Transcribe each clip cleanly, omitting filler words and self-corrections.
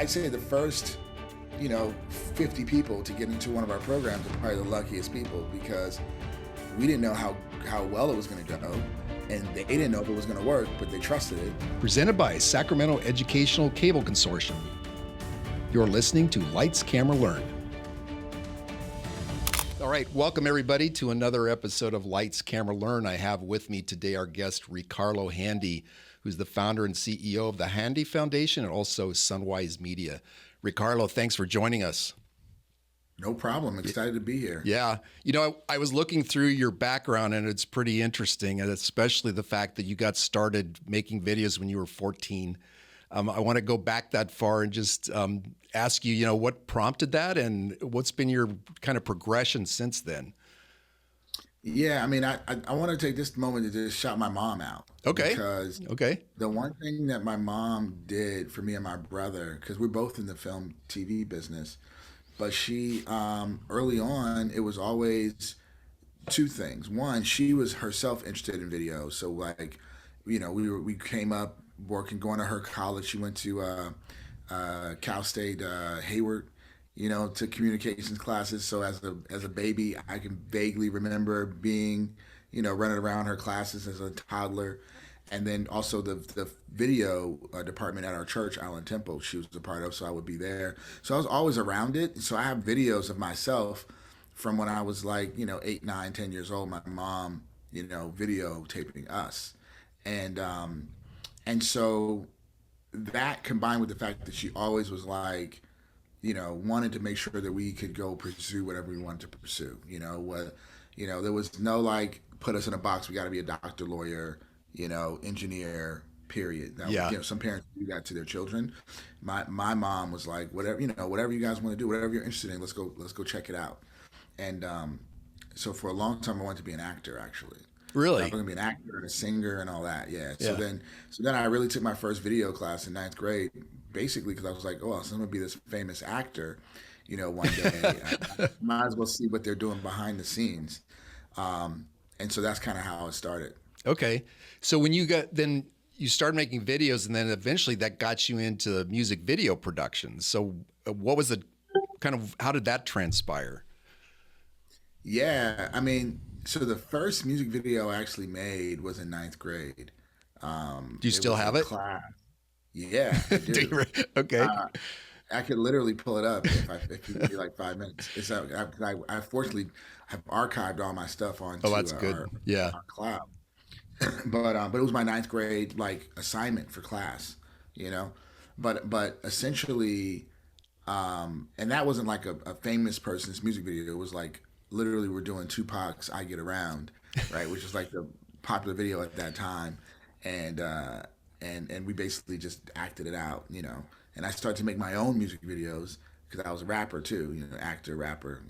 I'd say the first, 50 people to get into one of our programs are probably the luckiest people, because we didn't know how well it was going to go, and they didn't know if it was going to work, but they trusted it. Presented by Sacramento Educational Cable Consortium. You're listening to Lights, Camera, Learn. All right, welcome everybody to another episode of Lights, Camera, Learn. I have with me today our guest, Ri-Karlo Handy, who's the founder and CEO of the Handy Foundation and also Sunwise Media. Ri-Karlo, thanks for joining us. No problem. Excited to be here. Yeah. I was looking through your background and it's pretty interesting, and especially the fact that you got started making videos when you were 14. I want to go back that far and just ask you, what prompted that and what's been your kind of progression since then? Yeah, I want to take this moment to just shout my mom out. Okay. Because the one thing that my mom did for me and my brother, because we're both in the film TV business, but she, early on, it was always two things. One, she was herself interested in video. So we came up going to her college. She went to Cal State Hayward, to communications classes. So as a baby, I can vaguely remember being, running around her classes as a toddler. And then also the video department at our church, Allen Temple, she was a part of, so I would be there. So I was always around it. So I have videos of myself from when I was 8, 9, 10 years old, my mom, videotaping us. And so that combined with the fact that she always was wanted to make sure that we could go pursue whatever we wanted to pursue. There was no put us in a box. We got to be a doctor, lawyer, engineer. Period. Some parents do that to their children. My mom was like, whatever you guys want to do, whatever you're interested in, let's go check it out. And so for a long time, I wanted to be an actor, actually. Really? I was going to be an actor and a singer and all that. Yeah. So then I really took my first video class in ninth grade, basically because I was like, so I'm going to be this famous actor, one day. I might as well see what they're doing behind the scenes. And so that's kind of how it started. Okay. So when you started making videos, and then eventually that got you into music video production. So what was how did that transpire? Yeah. So the first music video I actually made was in ninth grade. Do you still have it? Class. Yeah, I do. Okay. I could literally pull it up if you give me 5 minutes. I fortunately have archived all my stuff onto that's good. Our cloud. But it was my ninth grade assignment for class, But essentially, and that wasn't a famous person's music video. It was literally we're doing Tupac's "I Get Around," right, which is the popular video at that time, and we basically just acted it out, And I started to make my own music videos because I was a rapper too, actor, rapper,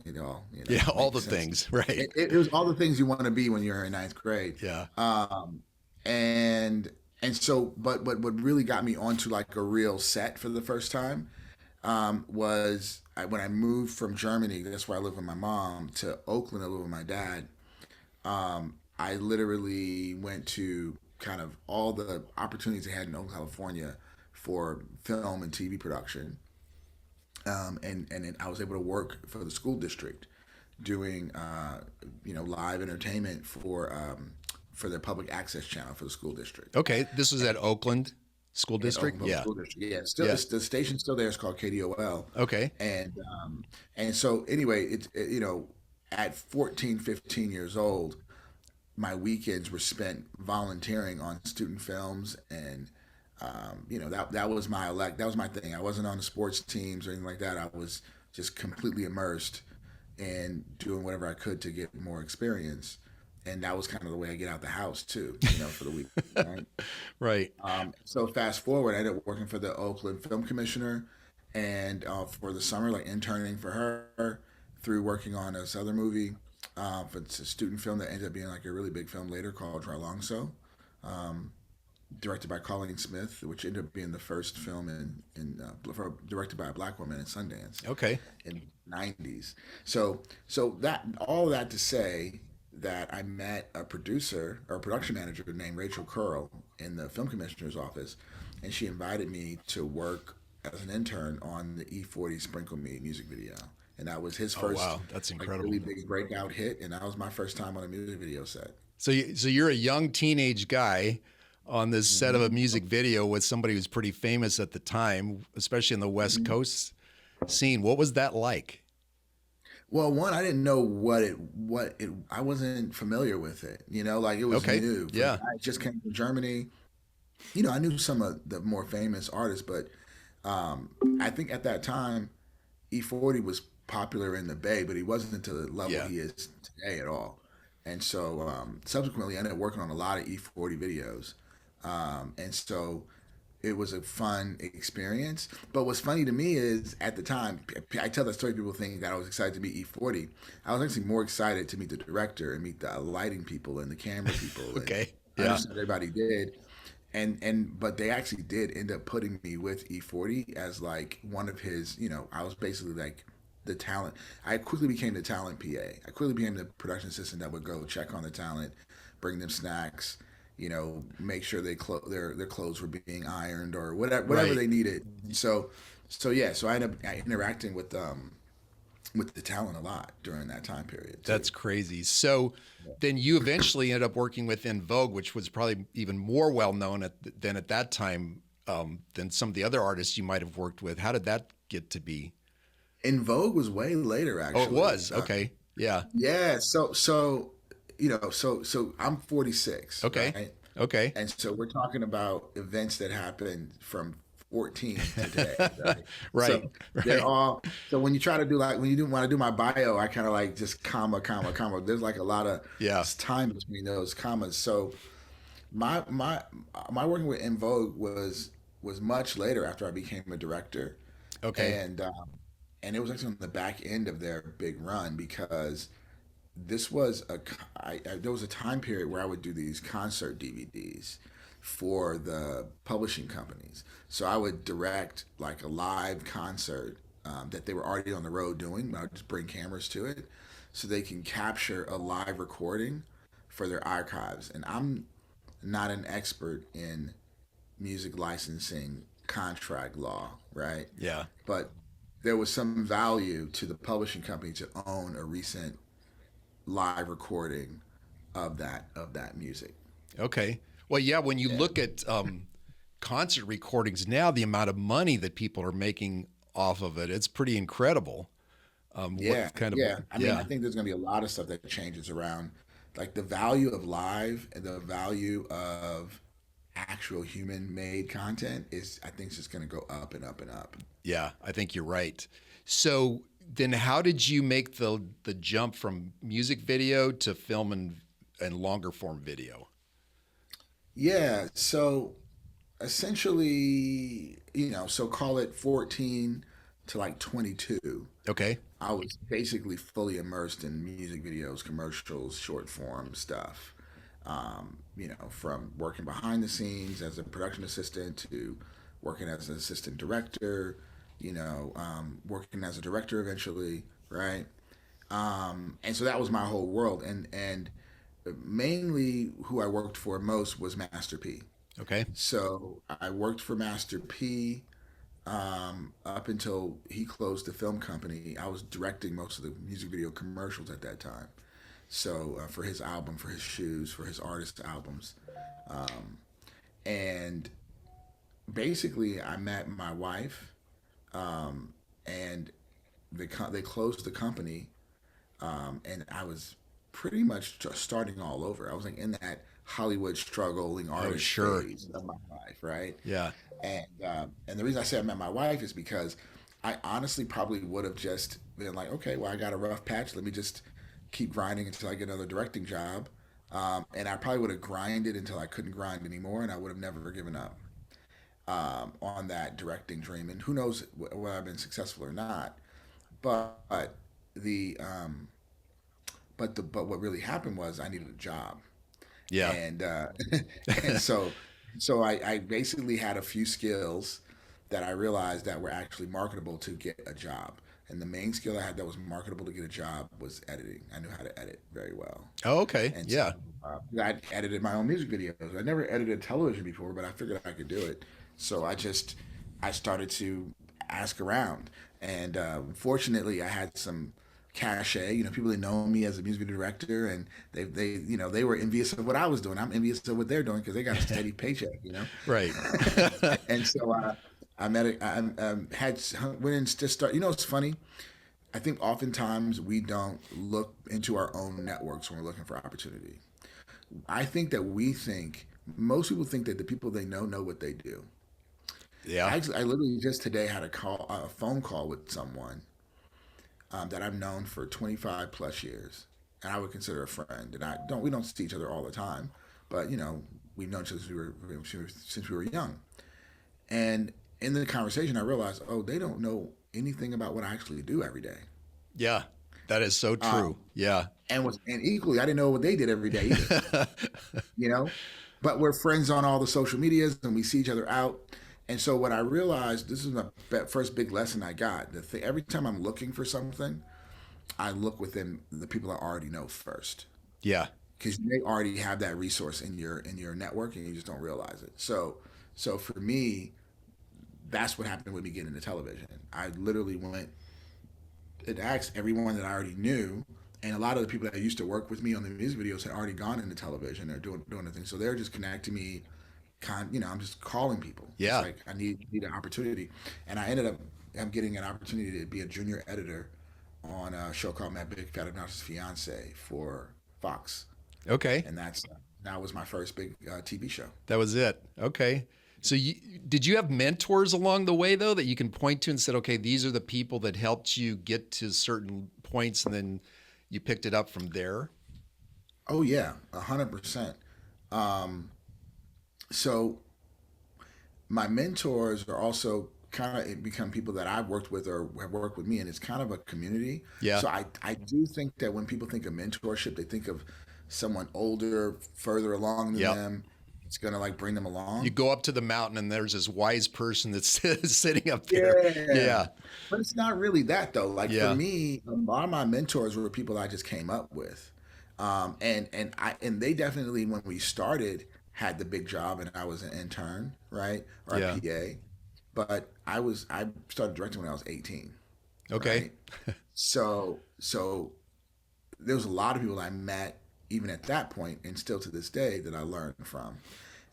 all the things, right? It was all the things you want to be when you're in ninth grade. Yeah. And so, but what really got me onto a real set for the first time was when I moved from Germany. That's where I live with my mom, to Oakland. I live with my dad. I literally went to kind of all the opportunities I had in Oakland, California for film and TV production. And I was able to work for the school district doing, live entertainment for their public access channel for the school district. Okay. This was at Oakland School District? Oakland School District. Yeah. Still, the station's still there. It's called KDOL. Okay. And so anyway, at 14, 15 years old, my weekends were spent volunteering on student films, and that was my thing. I wasn't on the sports teams or anything like that. I was just completely immersed in doing whatever I could to get more experience, and that was kind of the way I get out the house too, for the week. Right. Right. So fast forward, I ended up working for the Oakland Film Commissioner, and for the summer, interning for her through working on this other movie. It's a student film that ended up being a really big film later called Dry Long So, directed by Colleen Smith, which ended up being the first film directed by a Black woman in Sundance. Okay. In the 90s. So that all that to say that I met a producer or a production manager named Ri-Karlo in the film commissioner's office, and she invited me to work as an intern on the E40 Sprinkle Me music video, and that was his Oh first wow, that's like incredible. really big breakout hit, and that was my first time on a music video set. So you're a young teenage guy on this set of a Hmm. music video with somebody who's pretty famous at the time, especially in the West Hmm. Coast scene. What was that like? Well, one, I didn't know what it. I wasn't familiar with it. Like it was Okay. new for me. Yeah. I just came from Germany. I knew some of the more famous artists, but um, I think at that time E40 was popular in the Bay, but he wasn't to the level Yeah. he is today at all. And so subsequently, I ended up working on a lot of E40 videos. And so it was a fun experience. But what's funny to me is at the time, I tell that story, people think that I was excited to meet E40. I was actually more excited to meet the director and meet the lighting people and the camera people. And Okay. I Yeah. understand everybody did. And but they actually did end up putting me with E40 as like one of his, I was basically like the talent. I quickly became the talent PA. I quickly became the production assistant that would go check on the talent, bring them snacks, make sure their clothes were being ironed or whatever Right. they needed. So yeah, so I ended up interacting with the talent a lot during that time period too. That's crazy. So then you eventually ended up working with In Vogue, which was probably even more well known than at that time than some of the other artists you might have worked with. How did that get to be? In Vogue was way later Oh, it actually. was. Okay. Yeah. Yeah, so I'm 46, Okay. right? Okay. And so we're talking about events that happened from 14 to today, right? Right. So they're Right. all so when you try to do like when you do want to do my bio, I kind of like just comma, comma, comma. There's like a lot of Yeah. time between those commas. So my my my working with In Vogue was much later after I became a director, Okay. and and it was actually on the back end of their big run because this was there was a time period where I would do these concert DVDs for the publishing companies. So I would direct like a live concert that they were already on the road doing. I would just bring cameras to it so they can capture a live recording for their archives. And I'm not an expert in music licensing contract law, right? Yeah. But there was some value to the publishing company to own a recent live recording of that music. Okay. Well, yeah, when you Yeah. look at concert recordings now, the amount of money that people are making off of it, it's pretty incredible. Yeah. What kind of, Yeah. I mean, I yeah, think there's going to be a lot of stuff that changes around like the value of live and the value of actual human made content is I think it's just going to go up and up and up. yeah, I think you're right. So then how did you make the jump from music video to film and longer form video? Yeah. So essentially, so call it 14 to like 22. Okay. I was basically fully immersed in music videos, commercials, short form stuff. From working behind the scenes as a production assistant to working as an assistant director, working as a director eventually, right? And so that was my whole world. And mainly who I worked for most was Master P. Okay. So I worked for Master P up until he closed the film company. I was directing most of the music video commercials at that time. So for his album, for his shoes, for his artist albums, and basically I met my wife, and they closed the company, and I was pretty much just starting all over. I was like in that Hollywood struggling Oh, artist sure. phase of my life, right? Yeah. And the reason I say I met my wife is because I honestly probably would have just been like, okay, well I got a rough patch. Let me just keep grinding until I get another directing job. And I probably would have grinded until I couldn't grind anymore, and I would have never given up on that directing dream. And who knows whether I've been successful or not. But the but what really happened was I needed a job, Yeah. and and so I basically had a few skills that I realized that were actually marketable to get a job. And the main skill I had that was marketable to get a job was editing. I knew how to edit very well. Oh, okay. And so Yeah. I edited my own music videos. I never edited television before, but I figured I could do it. So I just I started to ask around, and fortunately, I had some cachet. People that know me as a music video director, and they were envious of what I was doing. I'm envious of what they're doing because they got a steady paycheck. Right. And so I met a, I had went and just start. It's funny. I think oftentimes we don't look into our own networks when we're looking for opportunity. I think that most people think that the people they know what they do. Yeah. I literally just today had a phone call with someone that I've known for 25 plus years, and I would consider a friend. And we don't see each other all the time, but we've known each other since we were young. And in the conversation, I realized, oh, they don't know anything about what I actually do every day. Yeah. That is so Um, true. Yeah. and equally, I didn't know what they did every day either. You know, but we're friends on all the social medias, and we see each other out. And so what I realized, this is the first big lesson I got. Every time I'm looking for something, I look within the people I already know first, Yeah. because they already have that resource in your network, and you just don't realize it. So for me, that's what happened with me getting into television. I literally went and asked everyone that I already knew, and a lot of the people that used to work with me on the music videos had already gone into television or doing the thing. So they're just connecting me. I'm just calling people. It's Yeah. like I need an opportunity, and I ended up I'm getting an opportunity to be a junior editor on a show called My Big Fat Obnoxious Fiance for Fox, Okay. and that was my first big TV show. That was it. Okay. So did you have mentors along the way though that you can point to and said, okay, these are the people that helped you get to certain points, and then you picked it up from there? Oh yeah, 100%. Um, so my mentors are also kind of become people that I've worked with or have worked with me, and it's kind of a community. Yeah. So I do think that when people think of mentorship, they think of someone older, further along than Yep. them. It's gonna like bring them You along. go up to the mountain and there's this wise person that's sitting up there. Yeah. Yeah. But it's not really that though. Like for Yeah. me, a lot of my mentors were people I just came up with. And they definitely when we started had the big job and I was an intern, right? Or a Yeah. PA. But I started directing when I was 18, Okay. right? So there was a lot of people I met even at that point and still to this day that I learned from.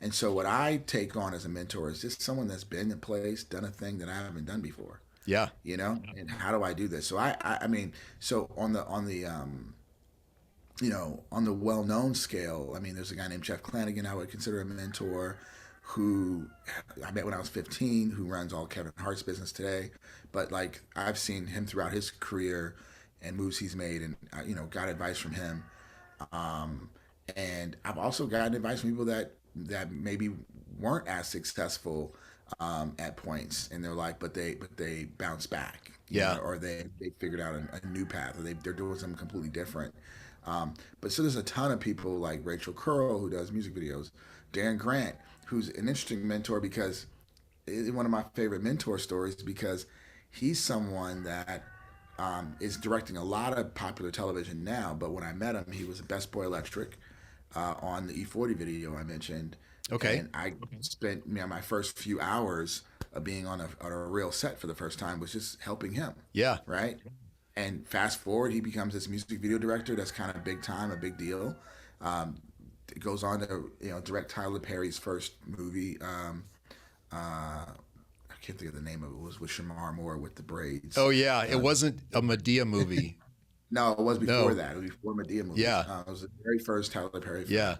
And so what I take on as a mentor is just someone that's been in a place, done a thing that I haven't done before, Yeah. and how do I do this? So I mean, so on the well-known scale, I mean, there's a guy named Jeff Clanagan I would consider a mentor, who I met when I was 15, who runs all Kevin Hart's business today. But like I've seen him throughout his career and moves he's made, and got advice from him. Um, and I've also gotten advice from people that maybe weren't as successful at points in their life, but they bounce back, Yeah. or they figured out a new path, or they're doing something completely different. But so there's a ton of people like Rachel Curl who does music videos, Darren Grant, who's an interesting mentor because one of my favorite mentor stories because he's someone that is directing a lot of popular television now. But when I met him, he was Best Boy Electric on the E40 video I mentioned, Okay. and I spent my first few hours of being on a real set for the first time was just helping him, Yeah. right? And fast forward, he becomes this music video director that's kind of big time, a big deal. Um, Goes on to direct Tyler Perry's first movie. I can't think of the name of it. It was with Shamar Moore with the braids. Oh yeah. It Uh, wasn't a Medea movie. no, it was before No. that. It was before Medea movies. Yeah. It was the very first Tyler Perry film. Yeah.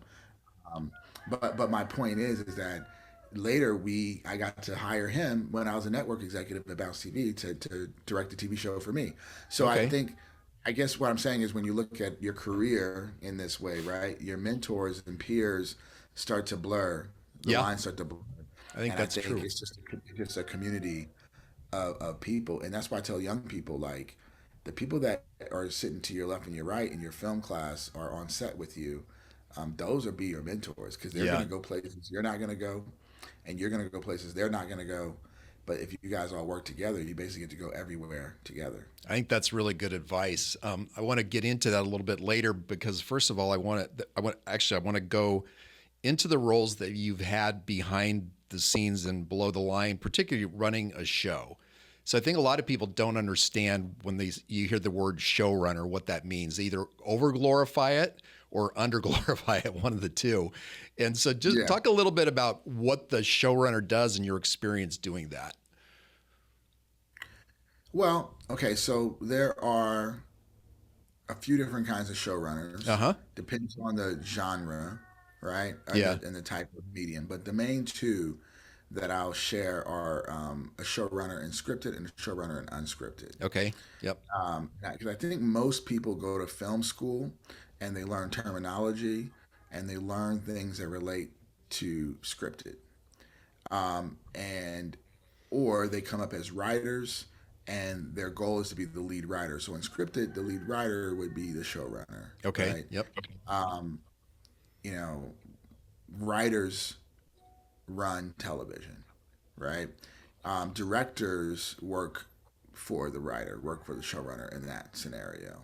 Um, but my point is that later I got to hire him when I was a network executive at Bounce TV to direct a TV show for me. So Okay. I guess what I'm saying is when you look at your career in this way, right, your mentors and peers start to blur, the Yeah. lines start to blur, I think and I that's think true. it's just a community of people, and that's why I tell young people like the people that are sitting to your left and your right in your film class are on set with you. Those will be your mentors because they're Yeah. gonna go places you're not gonna go, and you're gonna go places they're not gonna go. But if you guys all work together, you basically get to go everywhere together. I think that's really good advice. I want to get into that a little bit later because first of all, I want to go into the roles that you've had behind the scenes and below the line, particularly running a show. So I think a lot of people don't understand when you hear the word showrunner, what that means. They either over glorify it or under glorify it, one of the two. And so just Yeah. talk a little bit about what the showrunner does and your experience doing that. Well, okay, so there are a few different kinds of showrunners. Uh-huh. Depends on the genre, right, Yeah. and the type of medium. But the main two that I'll share are a showrunner in scripted and a showrunner in unscripted. Okay. Yep. Because I think most people go to film school and they learn terminology and they learn things that relate to scripted. And or they come up as writers and their goal is to be the lead writer. So in scripted, the lead writer would be the showrunner, Okay. right? Yep. You know, writers run television, right? Directors work for the writer, work for the showrunner in that scenario.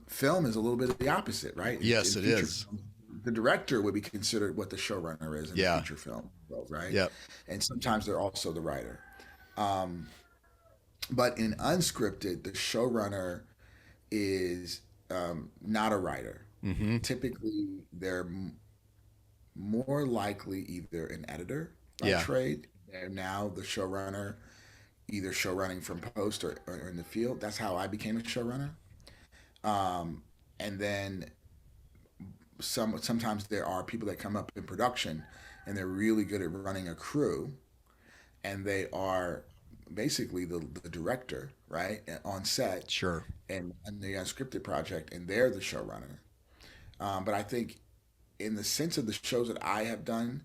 Film is a little bit of the opposite, right? Yes, In it feature is. films, the director would be considered what the showrunner is in the Yeah. feature film world, right? Yep. And sometimes they're also the writer. But in unscripted, the showrunner is not a writer. Mm-hmm. Typically, they're more likely either an editor by Yeah. trade. They're now the showrunner, either showrunning from post or in the field. That's how I became a showrunner. And then sometimes there are people that come up in production and they're really good at running a crew and they are basically the director, right, on set Sure. and the unscripted project, and they're the showrunner. But I think in the sense of the shows that I have done,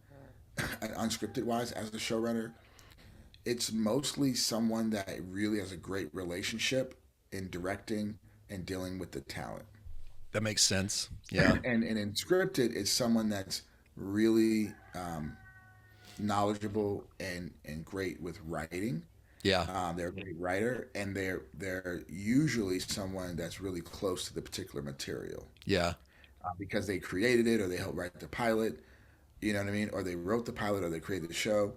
unscripted wise, as a showrunner, it's mostly someone that really has a great relationship in directing and dealing with the talent. That makes sense. Yeah. And in scripted, it's someone that's really knowledgeable and great with writing. Yeah. They're a great writer, and they're usually someone that's really close to the particular material Yeah. because they created it or they helped write the pilot. You know what I mean? Or they wrote the pilot or they created the show,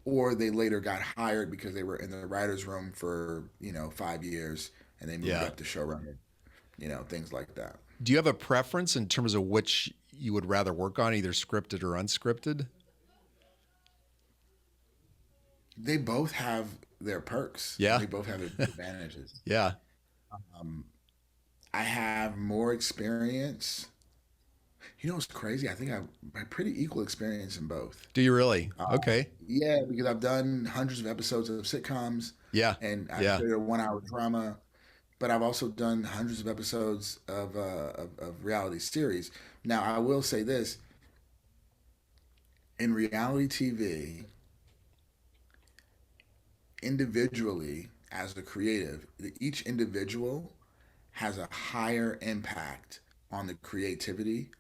or they later got hired because they were in the writers' room for 5 years and they moved Yeah. up to showrunner. Things like that. Do you have a preference in terms of which you would rather work on, either scripted or unscripted? They both have their perks. Yeah. They both have their advantages. Yeah. I have more experience. What's crazy? I think I pretty equal experience in both. Do you really? Uh, Okay. yeah, because I've done hundreds of episodes of sitcoms Yeah. and I've Yeah. created a 1 hour drama, but I've also done hundreds of episodes of reality series. Now, I will say this in reality TV, individually, as a creative, each individual has a higher impact on the creativity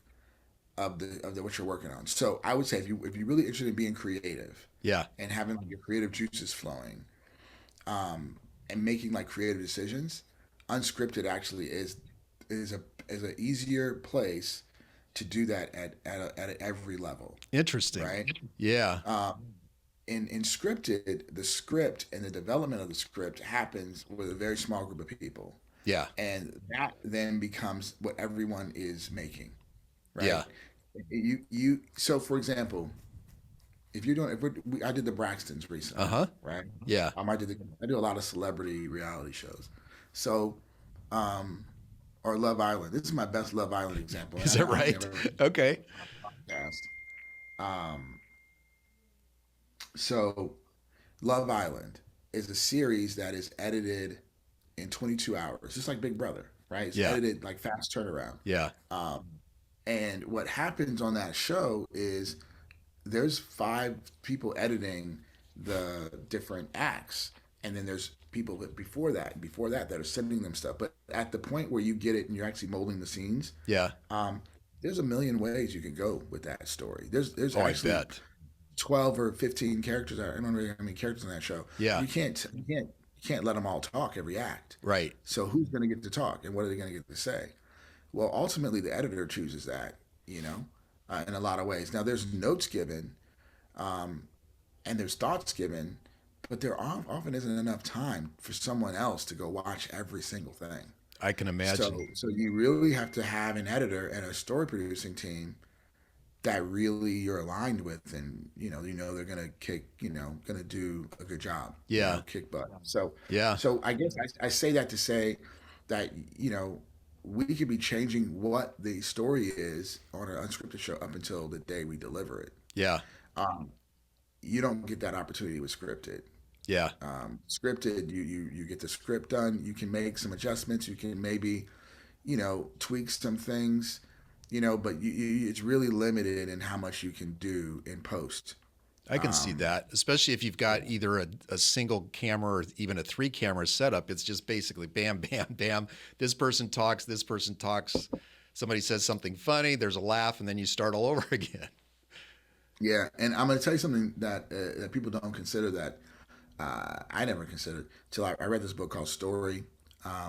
of the what you're working on. So I would say if you're really interested in being creative Yeah. and having like your creative juices flowing, and making like creative decisions, unscripted actually is a is an easier place to do that at every level, Interesting. right? Yeah. In scripted, the script and the development of the script happens with a very small group of people, Yeah. and that then becomes what everyone is making, Yeah. right? So for example, if you're doing if we're, we, I did the Braxtons Uh recently, huh. right? Yeah. I do a lot of celebrity reality shows, so um, or Love Island. This is my best Love Island example, and Is I that know I've right? never Okay. asked. Um, so Love Island is a series that is edited in 22 hours, just like Big Brother, right? It's Yeah. edited like fast turnaround. Yeah. Um, and what happens on that show is there's five people editing the different acts, and then there's people that before that that are sending them stuff. But at the point where you get it and you're actually molding the scenes, Yeah. um, there's a million ways you could go with that story. There's Oh, I actually bet. 12 or 15 characters. I don't know how many characters in that show. Yeah. You can't let them all talk every act. Right. So who's going to get to talk and what are they going to get to say? Well, ultimately the editor chooses that, you know. in a lot of ways. Now, there's notes given, and there's thoughts given, but there often isn't enough time for someone else to go watch every single thing. I can imagine. So you really have to have an editor and a story producing team that really you're aligned with, and they're gonna kick, gonna do a good job, Yeah. kick butt. So Yeah. so I guess I say that to say that we could be changing what the story is on an unscripted show up until the day we deliver it. Yeah. You don't get that opportunity with scripted. Yeah. Scripted, you get the script done. You can make some adjustments. You can maybe tweak some things, but it's really limited in how much you can do in post. I can see that, especially if you've got either a single camera or even a three camera setup. It's just basically bam, bam, bam. This person talks, this person talks. Somebody says something funny, there's a laugh, and then you start all over again. Yeah, and I'm going to tell you something that people don't consider that I never considered till I read this book called Story,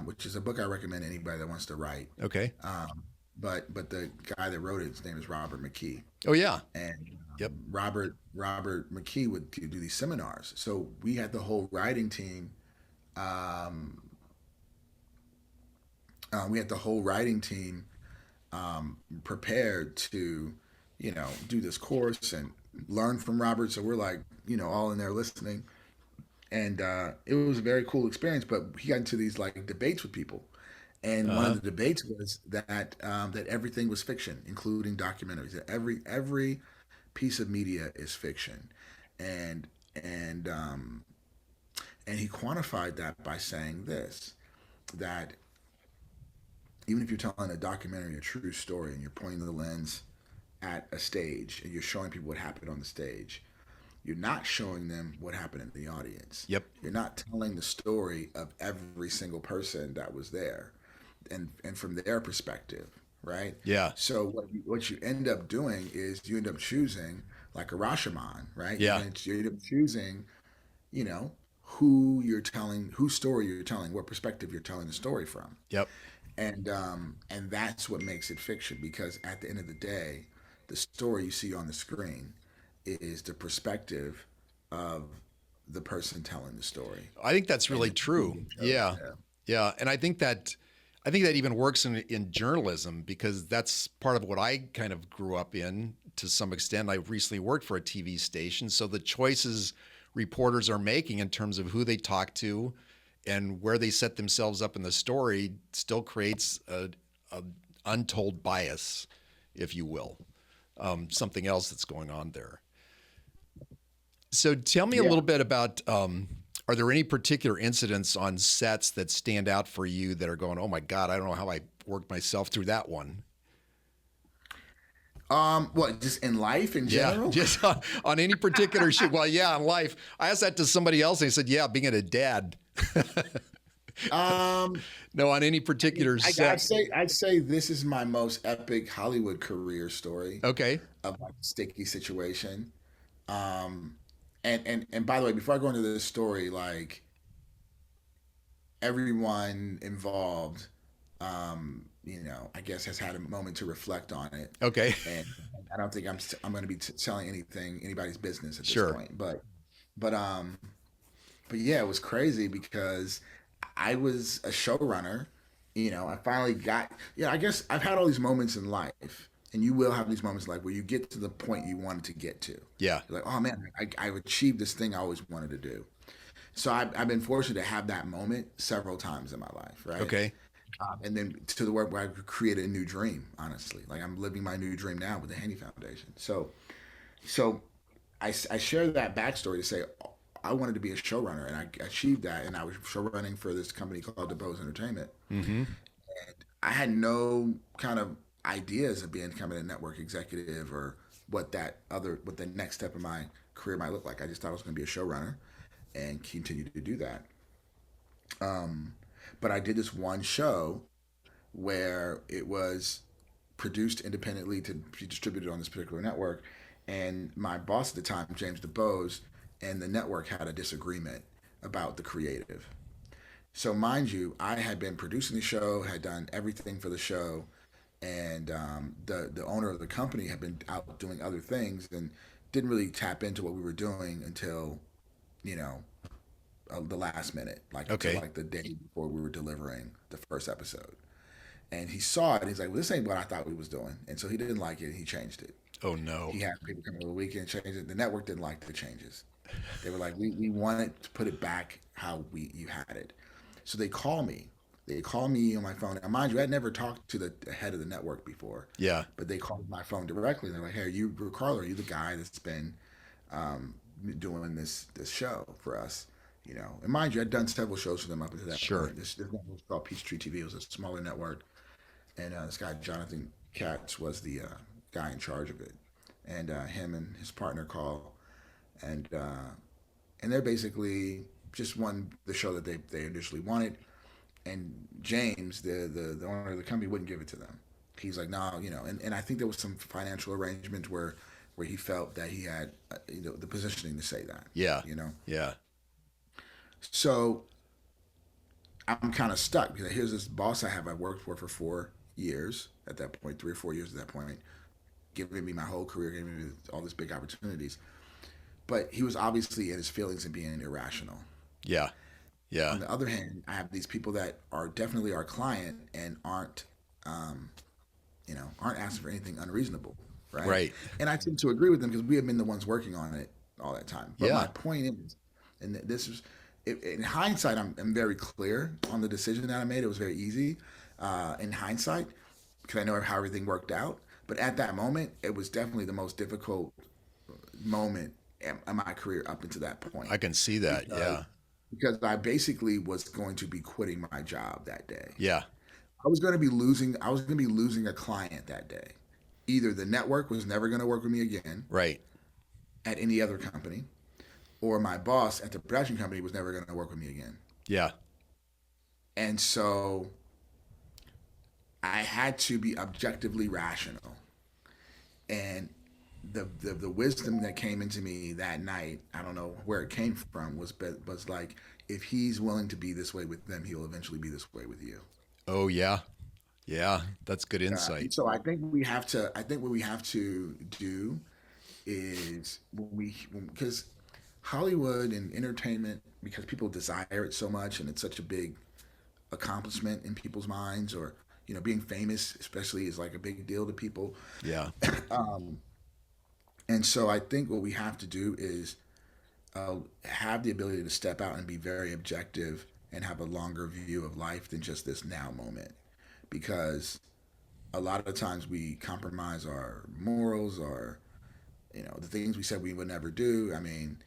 which is a book I recommend to anybody that wants to write. Okay. But the guy that wrote it, his name is Robert McKee, Oh, yeah. and Yep. Robert McKee would do these seminars. So we had the whole writing team. Um, we had the whole writing team prepared to, do this course and learn from Robert. So we're like, all in there listening, and it was a very cool experience. But he got into these like debates with people, and one Uh-huh. of the debates was that everything was fiction, including documentaries. That every piece of media is fiction, and and um, and he quantified that by saying this, that even if you're telling a documentary, a true story, and you're pointing the lens at a stage and you're showing people what happened on the stage, you're not showing them what happened in the audience. Yep. You're not telling the story of every single person that was there, and from their perspective, right? Yeah. So what you end up doing is you end up choosing like a Rashomon, right? Yeah. You end up choosing, you know, who you're telling, whose story you're telling, what perspective you're telling the story from, Yep. and that's what makes it fiction, because at the end of the day, the story you see on the screen is the perspective of the person telling the story, I think that's and really it's who true. you chose. Yeah. Yeah. Yeah. And I think that even works in journalism, because that's part of what I kind of grew up in to some extent. I recently worked for a TV station. So the choices reporters are making in terms of who they talk to and where they set themselves up in the story still creates a untold bias, if you will, something else that's going on there. So tell me a Yeah. little bit about, are there any particular incidents on sets that stand out for you that are going, oh my God, I don't know how I worked myself through that one? What, just in life in Yeah, general? just on any particular shoot. Well, yeah, on life. I asked that to somebody else and they said, yeah, being a dad. Um, No, on any particular set. I'd say this is my most epic Hollywood career story Okay. of like a sticky situation. Um, and by the way, before I go into this story, like everyone involved, I guess has had a moment to reflect on it, Okay. and I don't think I'm going to be telling anybody's business at this Sure. point. But yeah, it was crazy because I was a showrunner. I finally got. I guess I've had all these moments in life, and you will have these moments like where you get to the point you wanted to get to. Yeah. You're like, oh man, I've achieved this thing I always wanted to do. So I've been fortunate to have that moment several times in my life, right? Okay. And then to the work where I created a new dream. Honestly, like I'm living my new dream now with the Handy Foundation. So I share that backstory to say I wanted to be a showrunner, and I achieved that, and I was showrunning for this company called DeBose Entertainment. Mm-hmm. I had no kind of ideas of becoming a network executive or what the next step in my career might look like. I just thought I was going to be a showrunner and continue to do that. But I did this one show where it was produced independently to be distributed on this particular network, and my boss at the time, James DeBose, and the network had a disagreement about the creative. So mind you, I had been producing the show, had done everything for the show, and the owner of the company had been out doing other things and didn't really tap into what we were doing until you know the last minute, like until Okay. like the day before we were delivering the first episode. And he saw it. And he's like, "Well, this ain't what I thought we was doing." And so he didn't like it. And he changed it. Oh no. He had people come over the weekend change it. The network didn't like the changes. They were like, we wanted to put it back how you had it. So they call me. They call me on my phone. And mind you, I'd never talked to the head of the network before, Yeah. but they called my phone directly. And they're like, "Hey, are you Ri-Karlo? Are you the guy that's been um, doing this show for us?" And mind you, I'd done several shows for them up until that Sure. point. This network was called Peachtree TV. It was a smaller network, and this guy Jonathan Katz was the guy in charge of it. And him and his partner call, and they're basically just won the show that they initially wanted. And James, the owner of the company, wouldn't give it to them. He's like, no, and I think there was some financial arrangement where he felt that he had the positioning to say that, Yeah. you know. Yeah. So I'm kind of stuck because here's this boss I worked for 4 years at that point, 3 or 4 years at that point, giving me my whole career, giving me all these big opportunities. But he was obviously in his feelings and being irrational. Yeah. Yeah. On the other hand, I have these people that are definitely our client and um, aren't asking for anything unreasonable, right? Right. And I tend to agree with them because we have been the ones working on it all that time. But Yeah. my point is, and this is, in hindsight, I'm very clear on the decision that I made. It was very easy in hindsight because I know how everything worked out. But at that moment, it was definitely the most difficult moment in my career up until that point I can see that. because Yeah. I basically was going to be quitting my job that day. Yeah. I was going to be losing a client that day. Either the network was never going to work with me again Right. at any other company, or my boss at the production company was never going to work with me again. Yeah. And so I had to be objectively rational. And the wisdom that came into me that night, I don't know where it came from, was like, if he's willing to be this way with them, he'll eventually be this way with you. Oh yeah. Yeah. That's good insight. So I think we have to. I think what we have to do is because Hollywood and entertainment, because people desire it so much, and it's such a big accomplishment in people's minds, or being famous, especially, is like a big deal to people. Yeah. And so I think what we have to do is have the ability to step out and be very objective and have a longer view of life than just this now moment, because a lot of times we compromise our morals or the things we said we would never do. I mean,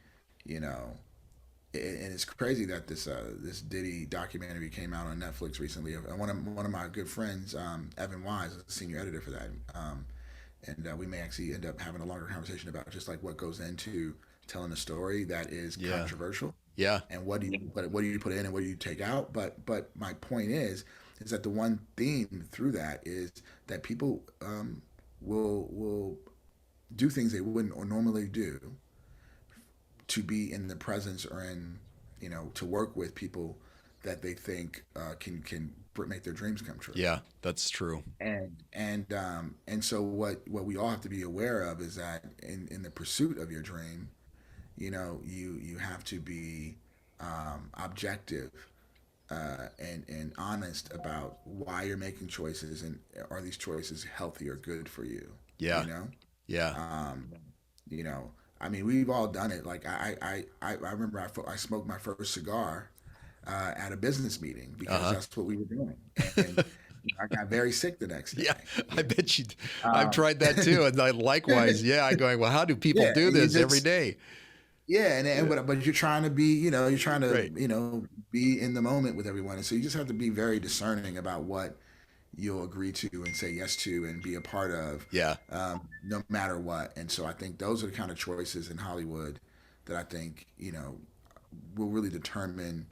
you know, and it's crazy that this Diddy documentary came out on Netflix recently. One of my good friends, Evan Wise, is the senior editor for that, and we may actually end up having a longer conversation about just like what goes into telling a story that is Yeah. controversial, Yeah. and what do you put in and what do you take out. But my point is that the one theme through that is that people will do things they wouldn't or normally do to be in the presence or in to work with people that they think can make their dreams come true. Yeah. That's true. And so what we all have to be aware of is that in the pursuit of your dream, you have to be objective and honest about why you're making choices, and are these choices healthy or good for you. Yeah. You know, Yeah. um, you know. I mean, we've all done it. Like I remember I smoked my first cigar at a business meeting Uh because huh. that's what we were doing, and I got very sick the next day. Yeah. You I bet you. I've know, tried that too, and I, likewise. Yeah. I'm going. Well, how do people yeah, do and you this every just day? yeah, and Yeah. but you're trying to be, you're trying to, Right. be in the moment with everyone, and so you just have to be very discerning about what you'll agree to and say yes to and be a part of, Yeah. no matter what. And so I think those are the kind of choices in Hollywood that I think will really determine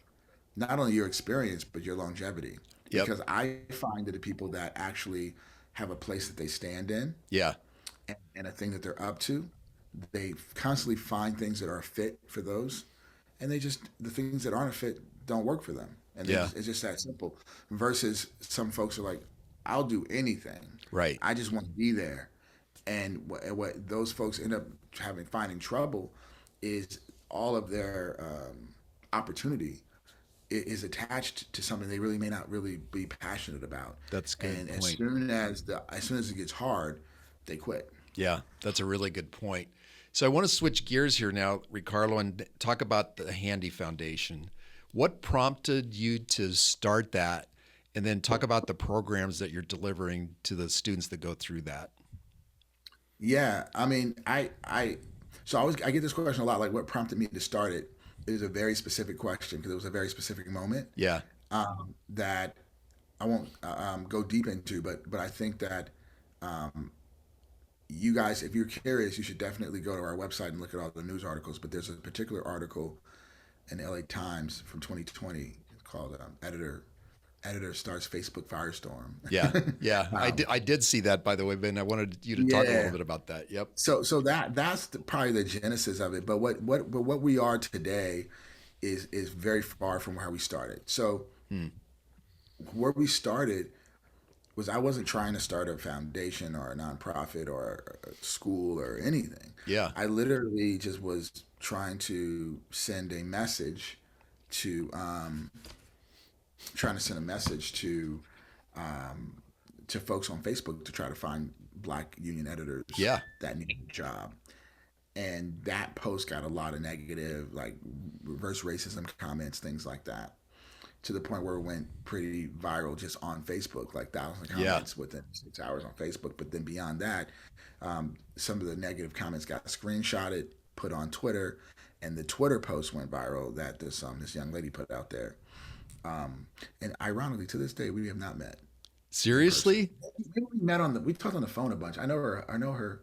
not only your experience but your longevity. Yep. Because I find that the people that actually have a place that they stand in Yeah. and a thing that they're up to, they constantly find things that are a fit for those, and the things that aren't a fit don't work for them, and Yeah. it's just that simple. Versus some folks are like, I'll do anything. Right. I just want to be there. And what those folks end up finding trouble is all of their opportunity is attached to something they really may not really be passionate about. That's a good And point. as soon as it gets hard, they quit. Yeah, that's a really good point. So I want to switch gears here now, Ri-Karlo, and talk about the Handy Foundation. What prompted you to start that? And then talk about the programs that you're delivering to the students that go through that. Yeah, I mean, so I get this question a lot, like what prompted me to start it. It is a very specific question because it was a very specific moment Yeah. that I won't go deep into, but I think that you guys, if you're curious, you should definitely go to our website and look at all the news articles. But there's a particular article in the LA Times from 2020 called "Editor Starts Facebook Firestorm." Yeah. Yeah. um, I did see that, by the way, Ben. I wanted you to talk a little yeah, bit about that. Yep. so that's probably the genesis of it. But what we are today is very far from where we started. So Hmm. where we started was I wasn't trying to start a foundation or a nonprofit or a school or anything. Yeah. I literally just was trying to send a message to trying to send a message to folks on Facebook to try to find black union editors Yeah. that need a job. And that post got a lot of negative, like reverse racism comments, things like that, to the point where it went pretty viral just on Facebook, like thousands of Yeah. comments within 6 hours on Facebook. But then beyond that, some of the negative comments got screenshotted, put on Twitter, and the Twitter post went viral that this young lady put out there. And ironically, to this day, we have not met in person. Seriously? Maybe we talked on the phone a bunch. I know her. I know her.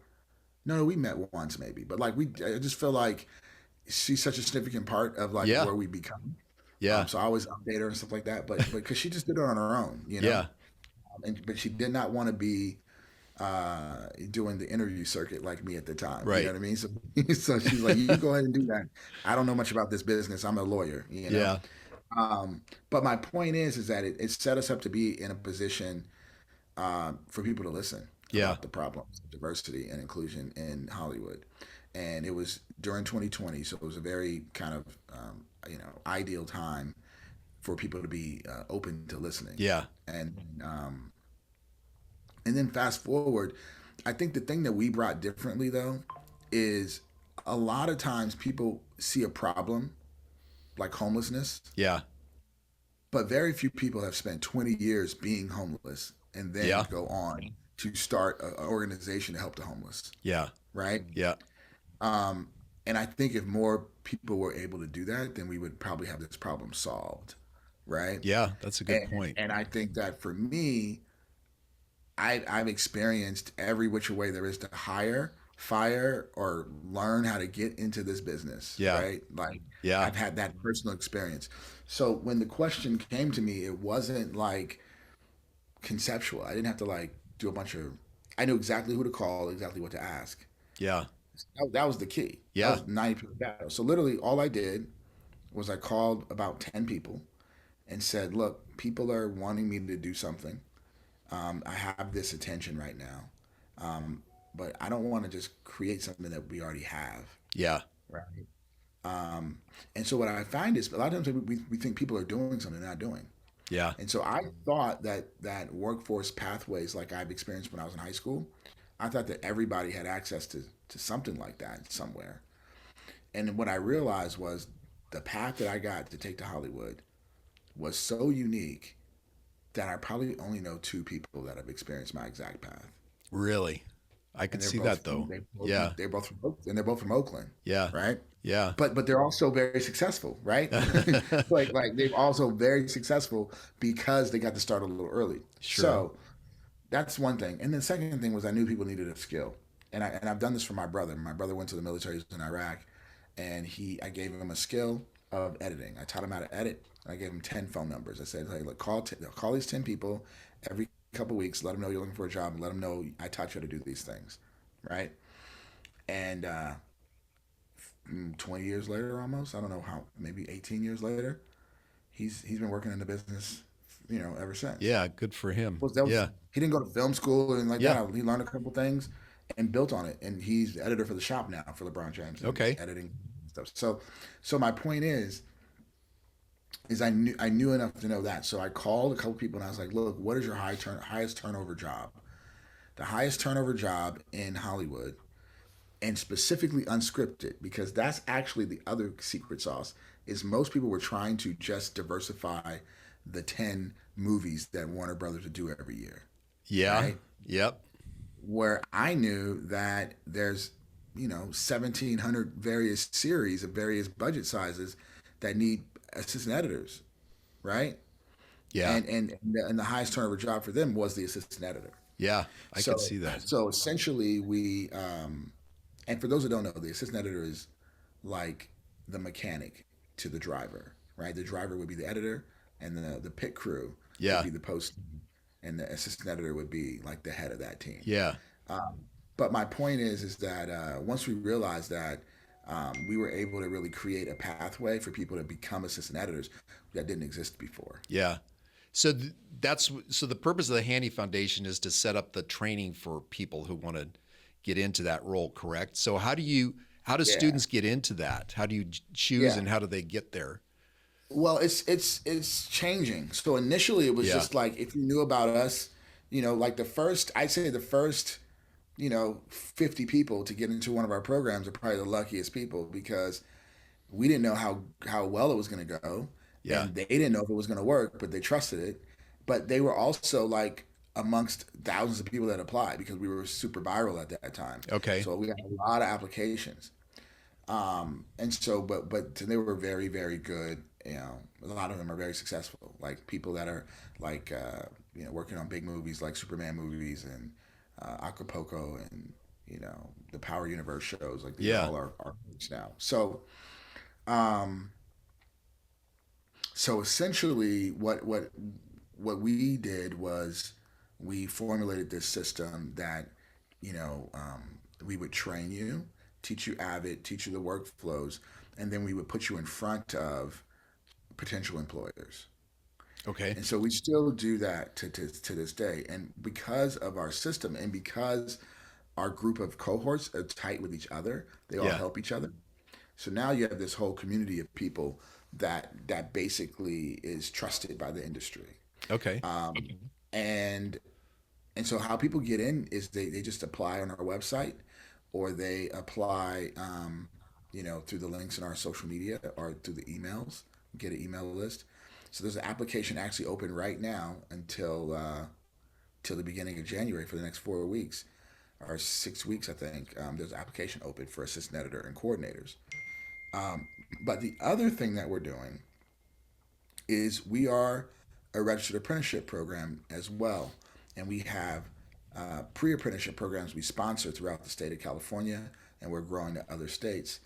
No, we met once maybe, but like I just feel like she's such a significant part of like Yeah. where we become. Yeah. So I always update her and stuff like that. But because she just did it on her own, Yeah. but she did not want to be doing the interview circuit like me at the time. You know Right. what I mean? So so she's like, you go ahead and do that. I don't know much about this business. I'm a lawyer. Yeah. But my point is that it set us up to be in a position for people to listen Yeah. about the problems of diversity and inclusion in Hollywood. And it was during 2020, so it was a very kind of ideal time for people to be open to listening. Yeah. And um, and then fast forward, I think the thing that we brought differently though is a lot of times people see a problem like homelessness, Yeah. but very few people have spent 20 years being homeless and then Yeah. go on to start an organization to help the homeless, Yeah. right? Yeah. Um, and I think if more people were able to do that, then we would probably have this problem solved, right? Yeah. That's a good point. And I think that for me, I've experienced every which way there is to hire, fire, or learn how to get into this business, Yeah. right? Like Yeah. I've had that personal experience. So when the question came to me, it wasn't like conceptual. I didn't have to like do a bunch of. I knew exactly who to call, exactly what to ask. Yeah. That was the key. That Yeah. was 90% of the battle. So literally, all I did was I called about 10 people and said, "Look, people are wanting me to do something. I have this attention right now, but I don't want to just create something that we already have." Yeah. Right. And so what I find is a lot of times we think people are doing something they're not doing. Yeah. And so I thought that workforce pathways like I've experienced when I was in high school, I thought that everybody had access to something like that somewhere. And what I realized was the path that I got to take to Hollywood was so unique that I probably only know two people that have experienced my exact path. Really. I And could see that though. Yeah. they're both from Oakland, Yeah. right? Yeah. But they're also very successful, right? Like they're also very successful because they got to start a little early. Sure. So that's one thing. And the second thing was I knew people needed a skill. And I've done this for my brother. My brother went to the military, he was in Iraq, and I gave him a skill of editing. I taught him how to edit. I gave him 10 phone numbers. I said, "Hey, look, call these 10 people every couple of weeks, let them know you're looking for a job, and let them know I taught you how to do these things." Right? And 20 years later almost, I don't know how, maybe 18 years later, he's been working in the business ever since. Yeah, good for him. Was that was Yeah. he didn't go to film school and like Yeah. that. He learned a couple things and built on it. And he's the editor for the shop now for LeBron James and Okay. editing stuff. So my point is I knew enough to know that. So I called a couple people and I was like, look, what is your highest turnover job? The highest turnover job in Hollywood, and specifically unscripted, because that's actually the other secret sauce. Is most people were trying to just diversify the 10 movies that Warner Brothers would do every year, Yeah. right? Yep. Where I knew that there's 1,700 various series of various budget sizes that need assistant editors, right? Yeah. And the highest turnover job for them was the assistant editor. Yeah. I could So see that. so essentially we and for those who don't know, the assistant editor is like the mechanic to the driver, right? The driver would be the editor, and the pit crew would Yeah. be the post, and the assistant editor would be like the head of that team. Yeah. But my point is that once we realized that we were able to really create a pathway for people to become assistant editors that didn't exist before. Yeah. So so the purpose of the Handy Foundation is to set up the training for people who want to get into that role, correct? So how do Yeah, students get into that? How do you choose yeah. and how do they get there? Well, it's changing. So initially, it was Yeah. just like if you knew about us, like I'd say the first 50 people to get into one of our programs are probably the luckiest people because we didn't know how well it was going to go, Yeah. and they didn't know if it was going to work, but they trusted it. But they were also like amongst thousands of people that applied because we were super viral at that time. Okay. So we got a lot of applications. And so, but they were very, very good. A lot of them are very successful. Like people that are like, working on big movies like Superman movies and Acapulco and the Power Universe shows. Like these are Yeah. all our movies now. Um, so essentially, what we did was we formulated this system that we would train you, teach you Avid, teach you the workflows, and then we would put you in front of potential employers. Okay. And so we still do that to this day. And because of our system and because our group of cohorts are tight with each other, they all Yeah. help each other. So now you have this whole community of people that basically is trusted by the industry. Okay. And so how people get in is they just apply on our website, or they apply through the links in our social media or through the emails, get an email list. So there's an application actually open right now until till the beginning of January for the next 4 weeks or 6 weeks, I think. There's an application open for assistant editor and coordinators. But the other thing that we're doing is we are a registered apprenticeship program as well. And we have pre-apprenticeship programs we sponsor throughout the state of California, and we're growing to other states.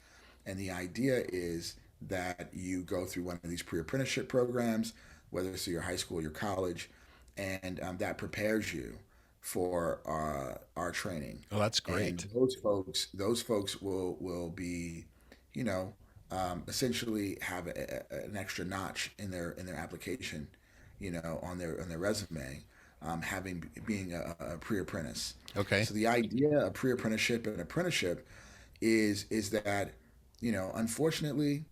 And the idea is that you go through one of these pre-apprenticeship programs, whether it's through your high school or your college, and that prepares you for our training. Oh, that's And great. those folks will be, you know, essentially have an extra notch in their application, on their resume, having being a pre-apprentice. Okay. So the idea of pre-apprenticeship and apprenticeship is that, unfortunately,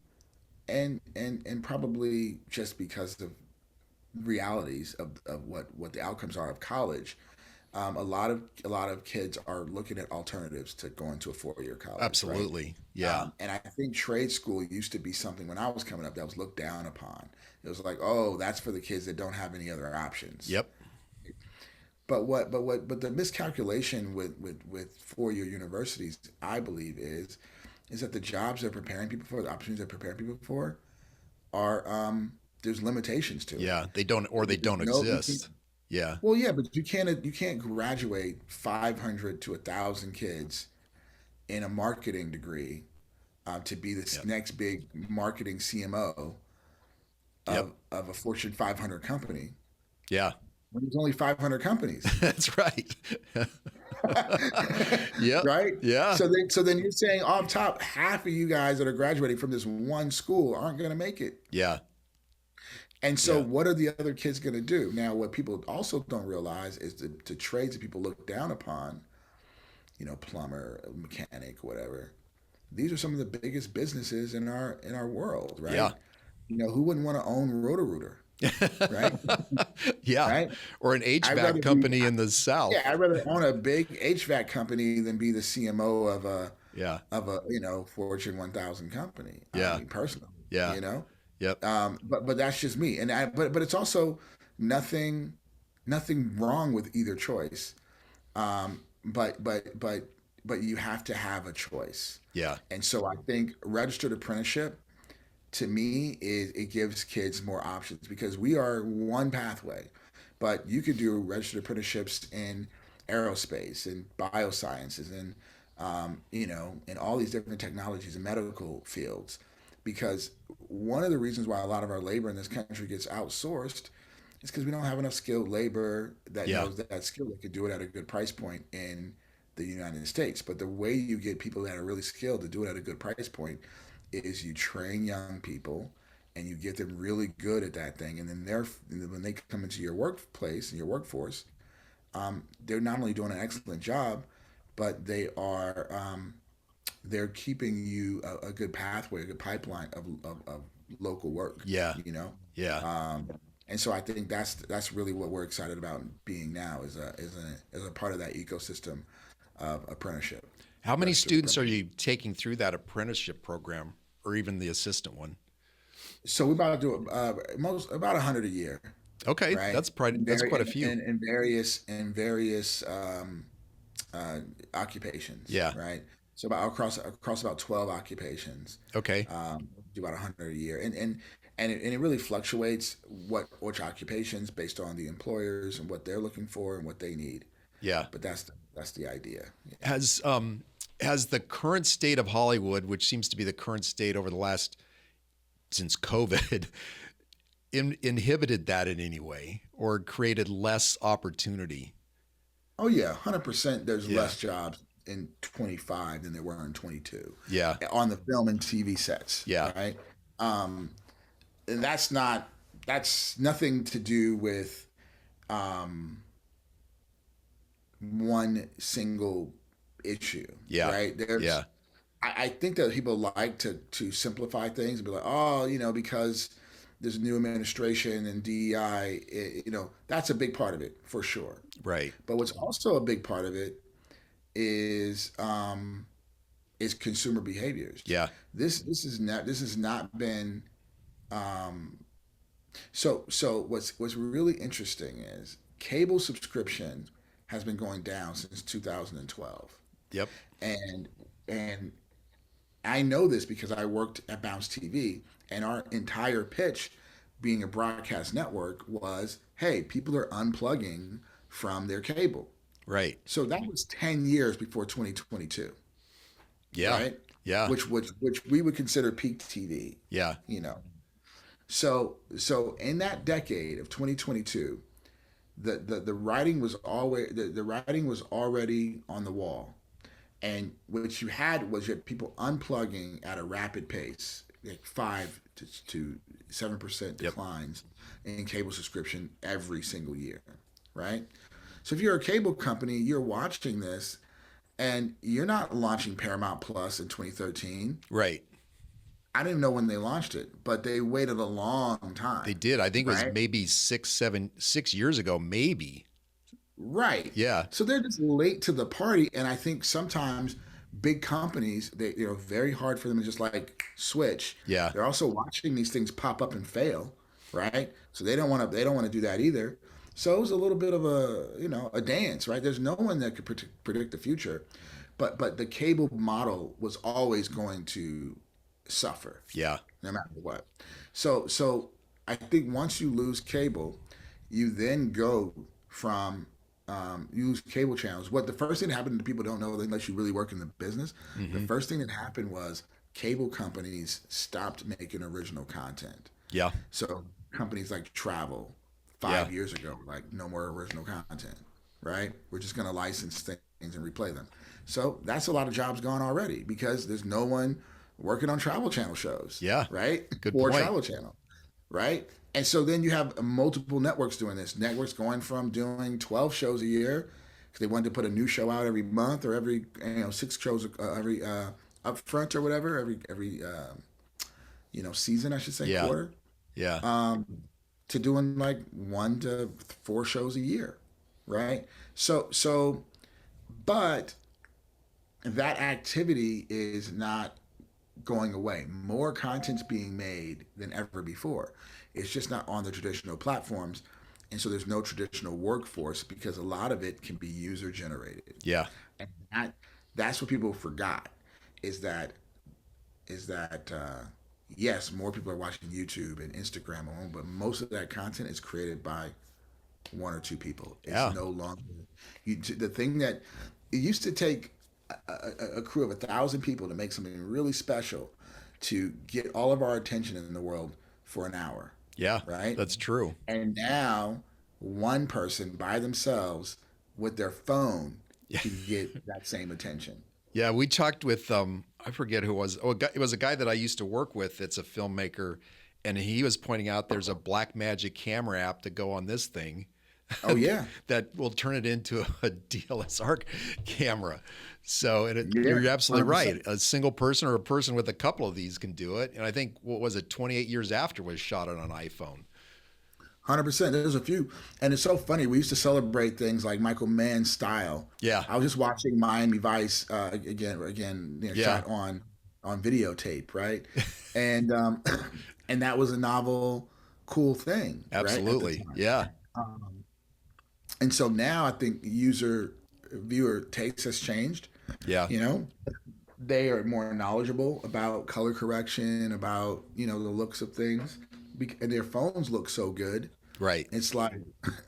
and probably just because of realities of what the outcomes are of college, a lot of kids are looking at alternatives to going to a 4-year college, right? Absolutely. Yeah. And I think trade school used to be something when I was coming up that was looked down upon. It was like, oh, that's for the kids that don't have any other options. Yep. But the miscalculation with 4-year universities, I believe, is that the jobs they're preparing people for, the opportunities they're preparing people for, are there's limitations to it. Yeah. They There's don't no you can, exist. Yeah. well, yeah, but you can't graduate 500 to 1,000 kids in a marketing degree to be this Yep. next big marketing CMO Yep. of a Fortune 500 company Yeah. when there's only 500 companies. That's right. Yep. Right? Yeah. So then you're saying off top, half of you guys that are graduating from this one school aren't going to make it. Yeah. And so, Yeah. what are the other kids going to do? Now, what people also don't realize is the trades that people look down upon, plumber, mechanic, whatever. These are some of the biggest businesses in our world, Yeah. right? Who wouldn't want to own Roto-Rooter, right? Yeah. Right? Or an I'd HVAC rather be, company in the yeah, South. I'd rather own a big HVAC company than be the CMO Yeah. of a Fortune 1000 company. I Yeah. mean, personally, Yeah. you know. Yep. But that's just me, and but it's also nothing nothing wrong with either choice. But you have to have a choice, Yeah. and so I think registered apprenticeship to me is it gives kids more options because we are one pathway, but you could do registered apprenticeships in aerospace and biosciences and in all these different technologies and medical fields, because one of the reasons why a lot of our labor in this country gets outsourced is because we don't have enough skilled labor that Yeah. knows that skill that could do it at a good price point in the United States. But the way you get people that are really skilled to do it at a good price point is you train young people and you get them really good at that thing, and then when they come into your workplace and your workforce, they're not only doing an excellent job, but they're keeping you a good pathway, a good pipeline of local work. Yeah. You know, Yeah. um, and so I think that's really what we're excited about being now as a part of that ecosystem of apprenticeship, How many registered students are apprenticeship. you taking through that apprenticeship program or even the assistant one? So we're about to do most about 100 a year, Okay. right? That's probably In, that's vari- quite a few. in various uh, occupations, Yeah. right? So about across about 12 occupations, Okay. do about 100 a year, and it really fluctuates which occupations based on the employers and what they're looking for and what they need. Yeah. But that's the idea. Yeah. Has the current state of Hollywood, which seems to be the current state over the last since COVID, inhibited that in any way or created less opportunity? Oh yeah, 100%. There's Yeah. less jobs in 25 than there were in 22 Yeah. on the film and TV sets, Yeah. right? Um, and that's nothing to do with um, one single issue, Yeah. right? There's Yeah. I think that people like to simplify things and be like, oh, because there's a new administration and DEI, that's a big part of it for sure. Right. But what's also a big part of it is consumer behaviors. Yeah. This has not been what's really interesting is cable subscription has been going down since 2012. Yep. And and I know this because I worked at Bounce TV, and our entire pitch, being a broadcast network, was, "Hey, people are unplugging from their cable." Right. So that was 10 years before 2022, Yeah. right? Yeah. Which we would consider peak TV, Yeah. you know. So in that decade of 2022, the writing was always the writing was already on the wall. And what you had people unplugging at a rapid pace, like 5 to 7% Yep. declines in cable subscription every single year, right? So if you're a cable company, you're watching this, and you're not launching Paramount Plus in 2013. Right. I didn't know when they launched it, but they waited a long They time, did. I think it was right? maybe 6 years ago, maybe. Right. Yeah. So they're just late to the party, and I think sometimes big companies, very hard for them to just like switch. Yeah. They're also watching these things pop up and fail, right? So they don't want to do that either. So it was a little bit of a dance, right? There's no one that could predict the future, but the cable model was always going to suffer Yeah. no matter what. So I think once you lose cable, you then go from you lose cable channels. What the first thing that happened to people don't know unless you really work in the business. The Hmm. first thing that happened was cable companies stopped making original content. Yeah. So companies like Travel Yeah. 5 years ago, like no more original content, right? We're just going to license things and replay them. So that's a lot of jobs gone already because there's no one working on Travel Channel shows, Yeah. right? Good Or point. Travel Channel, right? And so then you have multiple networks doing this. Networks going from doing 12 shows a year because they wanted to put a new show out every month or every 6 shows every upfront or whatever every season, I should say, Yeah. quarter, Yeah. um, to doing like 1 to 4 shows a year, right? So but that activity is not going away. More content's being made than ever before. It's just not on the traditional platforms. And so there's no traditional workforce because a lot of it can be user generated. Yeah. And that's what people forgot is that is that yes, more people are watching YouTube and Instagram, but most of that content is created by 1 or 2 people. It's Yeah. no longer the thing that it used to take a crew of 1,000 people to make something really special to get all of our attention in the world for an hour, Yeah. right? That's true. And now one person by themselves with their phone Yeah. can get that same attention. Yeah, we talked with I forget who it was. Oh, it was a guy that I used to work with. It's a filmmaker, and he was pointing out there's a Black Magic camera app to go on this thing Oh yeah, that will turn it into a DLSR camera. So, yeah, you're absolutely 100%. right. A single person or a person with a couple of these can do it. And I think what was it, 28 years after was shot on an iPhone. 100%. There's a few, and it's so funny. We used to celebrate things like Michael Mann's style. Yeah, I was just watching Miami Vice yeah, shot on videotape, right? And and that was a novel, cool thing, right, at the absolutely. time. Yeah, Um, and so now I think user viewer taste has changed. yeah, You know, they are more knowledgeable about color correction, about the looks of things, and their phones look so good. right. It's like,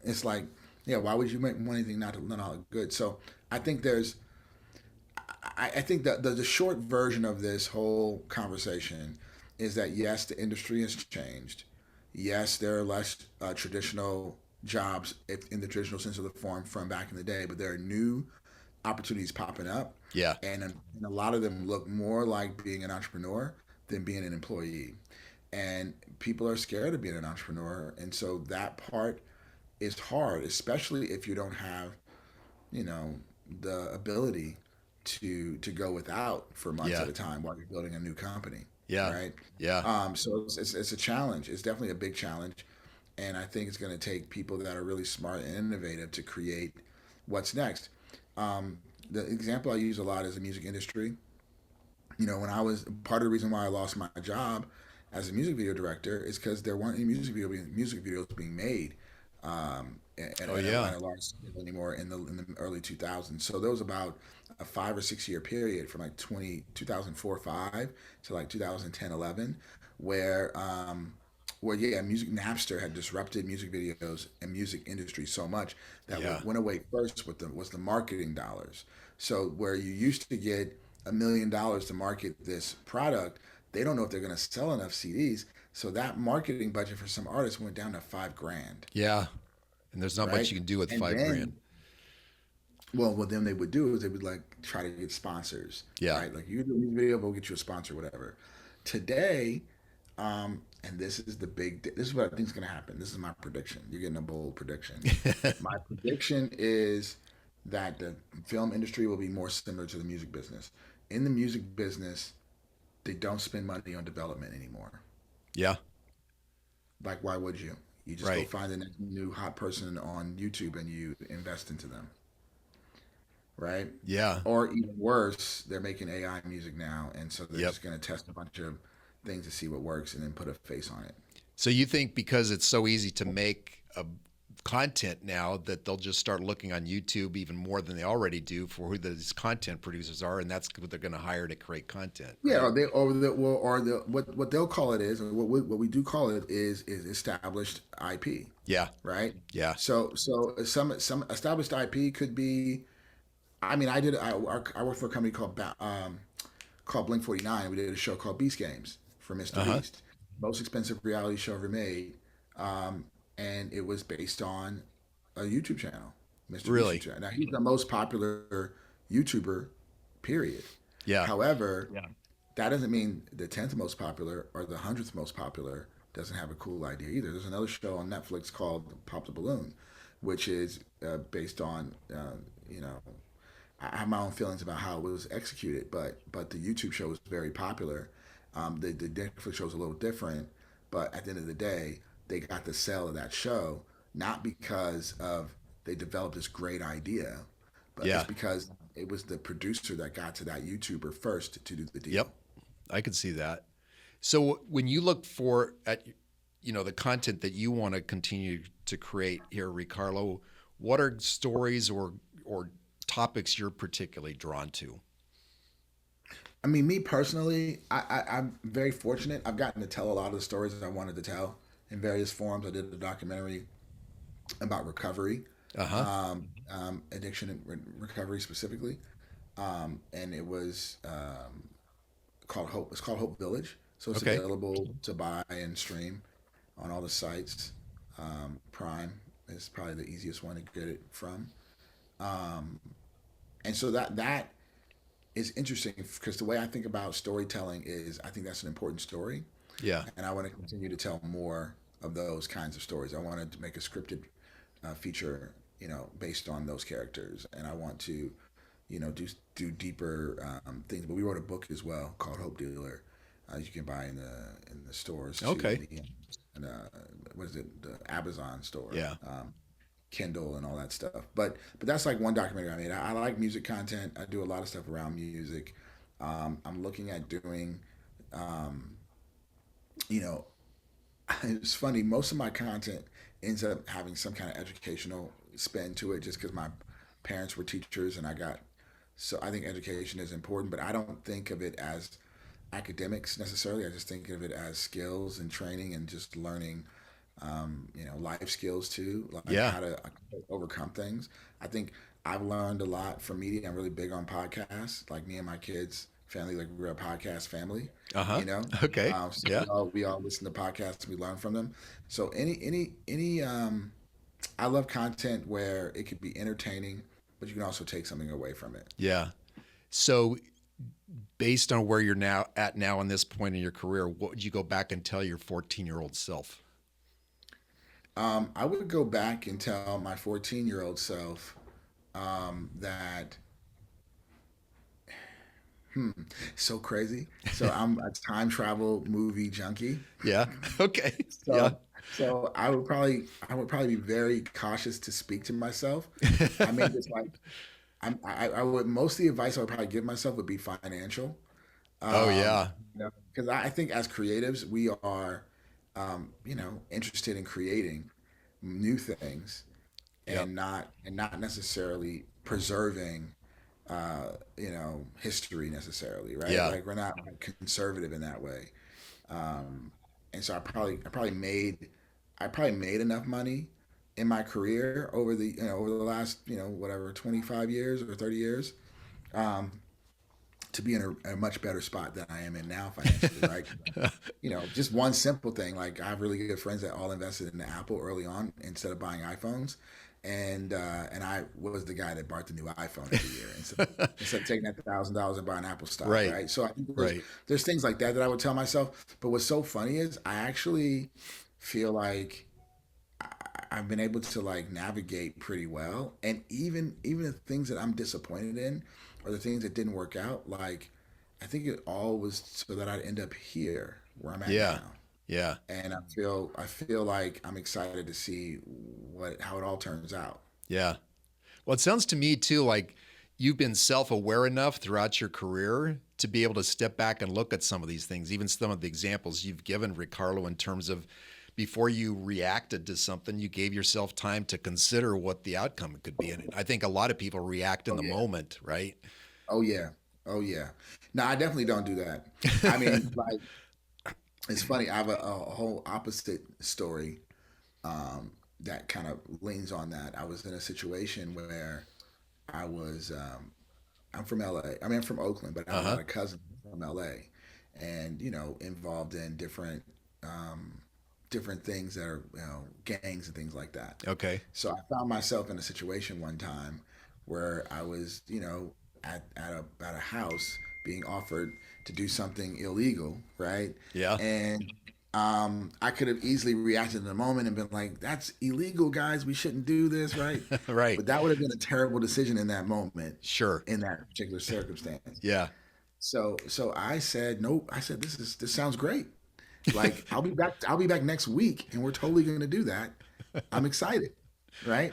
it's like, yeah. Why would you make one anything not look good? So I think I think that the short version of this whole conversation is that yes, the industry has changed. Yes, there are less traditional jobs in the traditional sense of the form from back in the day, but there are new opportunities popping up, Yeah, and a lot of them look more like being an entrepreneur than being an employee. And people are scared of being an entrepreneur, and so that part is hard, especially if you don't have you know the ability to go without for months yeah, at a time while you're building a new company, yeah, right? yeah, So it's a challenge. It's definitely a big challenge, and I think it's going to take people that are really smart and innovative to create what's next. The example I use a lot is the music industry. When I was part of the reason why I lost my job as a music video director is because there weren't any music videos being made oh at yeah, a large scale anymore in the early 2000s. So there was about a 5 or 6 year period from like 2004 5 to like 2010 11 where yeah, music Napster had disrupted music videos and music industry so much that yeah, what went away first was the marketing dollars. So where you used to get $1 million to market this product, they don't know if they're going to sell enough CDs. So that marketing budget for some artists went down to 5 grand, yeah. And there's not much right? you can do with And 5 grand. then, well, what then they would do is they would like try to get sponsors, Yeah, right? Like you do a music video, we'll get you a sponsor, whatever. Today, and this is what I think is going to happen. This is my prediction. You're getting a bold prediction. My prediction is that the film industry will be more similar to the music business. In the music business, they don't spend money on development anymore. yeah, Like, why would you? You just go right. find the next new hot person on YouTube and you invest into them, right? Yeah, Or even worse, they're making AI music now, and so they're yep. just going to test a bunch of things to see what works and then put a face on it. So you think because it's so easy to make content now that they'll just start looking on YouTube even more than they already do for who these content producers are, and that's what they're going to hire to create content, Yeah, right? what they'll call it is, or what we do call it is established IP, Yeah, right? yeah, So some established IP could be. I mean, I worked for a company called Blink 49. We did a show called Beast Games for Mr. uh huh. Beast, most expensive reality show ever made, um, and it was based on a YouTube channel, Mr. Beast YouTube Really? channel. Now he's the most popular YouTuber, period. Yeah, However, that doesn't mean the 10th most popular or the 100th most popular doesn't have a cool idea either. There's another show on Netflix called Pop the Balloon, which is based on you know I have my own feelings about how it was executed, but the YouTube show was very popular. The Netflix show is a little different, but at the end of the day, they got the sale of that show not because of they developed this great idea, but it's Yeah. because it was the producer that got to that YouTuber first to do the Yep. deal. I could see that. So when you look for at the content that you want to continue to create here, Ricardo, what are stories or topics you're particularly drawn to? I mean, me personally, I'm very fortunate. I've gotten to tell a lot of the stories that I wanted to tell in various forms. I did a documentary about recovery, Uh huh. addiction and recovery specifically, and it was called Hope. It's called Hope Village, so it's Okay. available to buy and stream on all the sites. Prime is probably the easiest one to get it from, and so that is interesting because the way I think about storytelling is I think that's an important story, Yeah. and I want to continue to tell more of those kinds of stories. I wanted to make a scripted feature, based on those characters, and I want to, do deeper things. But we wrote a book as well called Hope Dealer. You can buy in the stores too, Okay. and what is it, the Amazon store, Yeah. Kindle, and all that stuff. But that's like one documentary I made. I like music content. I do a lot of stuff around music. I'm looking at doing, you know, it's funny. Most of my content ends up having some kind of educational spin to it, just because my parents were teachers, and I got. So I think education is important, but I don't think of it as academics necessarily. I just think of it as skills and training and just learning, life skills too, like Yeah. how to overcome things. I think I've learned a lot from media. I'm really big on podcasts. Like me and my kids, family, like we're a podcast family. Uh huh. You know, Okay. so Yeah. we all listen to podcasts. We learn from them. So I love content where it could be entertaining, but you can also take something away from it. Yeah. So based on where you're now on this point in your career, what would you go back and tell your 14-year-old self? I would go back and tell my 14-year-old self that so crazy. So I'm a time travel movie junkie. Yeah. Okay. Yeah. So I would probably be very cautious to speak to myself. I mean, it's like I would most of the advice I would probably give myself would be financial. Oh Um, yeah. because I think as creatives we are, interested in creating new things Yep. and not necessarily preserving history necessarily, right? Yeah. Like we're not like conservative in that way. Um, and so I probably made enough money in my career over the last, whatever, 25 years or 30 years, um, to be in a much better spot than I am in now financially, right? Just one simple thing. Like I have really good friends that all invested in Apple early on instead of buying iPhones, and I was the guy that bought the new iPhone every year instead of taking that $1,000 and buying Apple stock, Right. right? So I think there's Right. there's things like that I would tell myself. But what's so funny is I actually feel like I've been able to like navigate pretty well, and even the things that I'm disappointed in, or the things that didn't work out, like I think it all was so that I'd end up here where I'm at Yeah. now, Yeah. and I feel like I'm excited to see what how it all turns out. Yeah. Well, it sounds to me too like you've been self-aware enough throughout your career to be able to step back and look at some of these things, even some of the examples you've given, Ricardo, in terms of before you reacted to something, you gave yourself time to consider what the outcome could be. And I think a lot of people react in Oh the yeah, moment, right? oh yeah, oh yeah. No, I definitely don't do that. I mean, like it's funny. I have a whole opposite story that kind of leans on that. I was in a situation where I was I'm from LA. I mean, I'm from Oakland, but I Uh have a lot huh. of cousins from LA, and involved in different things that are gangs and things like that. Okay. So I found myself in a situation one time where I was at a house being offered to do something illegal, right? Yeah. And I could have easily reacted in the moment and been like, "That's illegal, guys. We shouldn't do this, right?" Right. But that would have been a terrible decision in that moment, Sure. in that particular circumstance. Yeah. So I said, "Nope." I said, "This sounds great. Like, I'll be back. I'll be back next week, and we're totally going to do that. I'm excited, right?"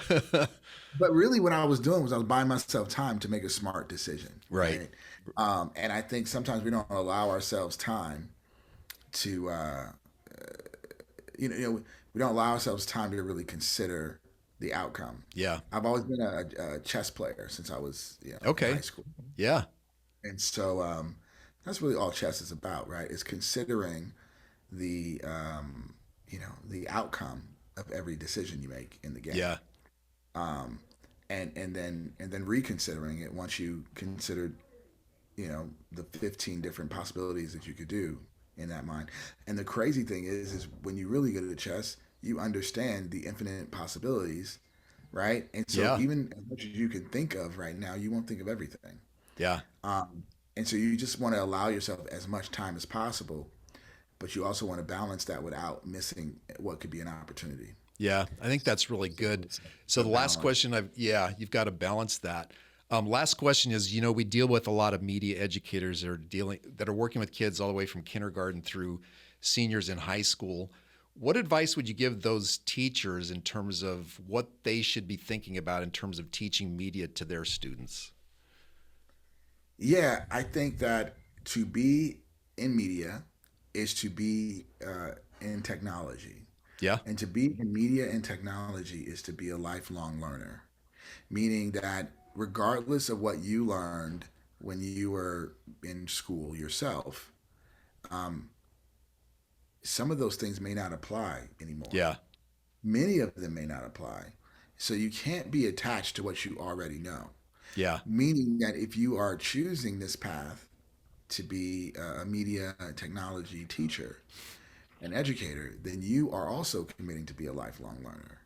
But really, what I was doing was I was buying myself time to make a smart decision, Right. right? And I think sometimes we don't allow ourselves time to, we don't allow ourselves time to really consider the outcome. Yeah. I've always been a chess player since I was, in high Okay. school, Yeah. and so that's really all chess is about, right? Is considering the, the outcome of every decision you make in the game. Yeah. And then reconsidering it once you considered the 15 different possibilities that you could do in that mind. And the crazy thing is when you really good at chess, you understand the infinite possibilities, right? And so Yeah. even as much as you can think of right now, you won't think of everything. Yeah. And so you just want to allow yourself as much time as possible, but you also want to balance that without missing what could be an opportunity. Yeah, I think that's really good. It's So a the last balance. question, you've got to balance that. Last question is, we deal with a lot of media educators that are working with kids all the way from kindergarten through seniors in high school. What advice would you give those teachers in terms of what they should be thinking about in terms of teaching media to their students? Yeah, I think that to be in media is to be in technology. Yeah. And to be in media and technology is to be a lifelong learner, meaning that regardless of what you learned when you were in school yourself, some of those things may not apply anymore. Yeah. Many of them may not apply. So you can't be attached to what you already know, Yeah. meaning that if you are choosing this path to be a media and technology teacher, an educator, then you are also committing to be a lifelong learner.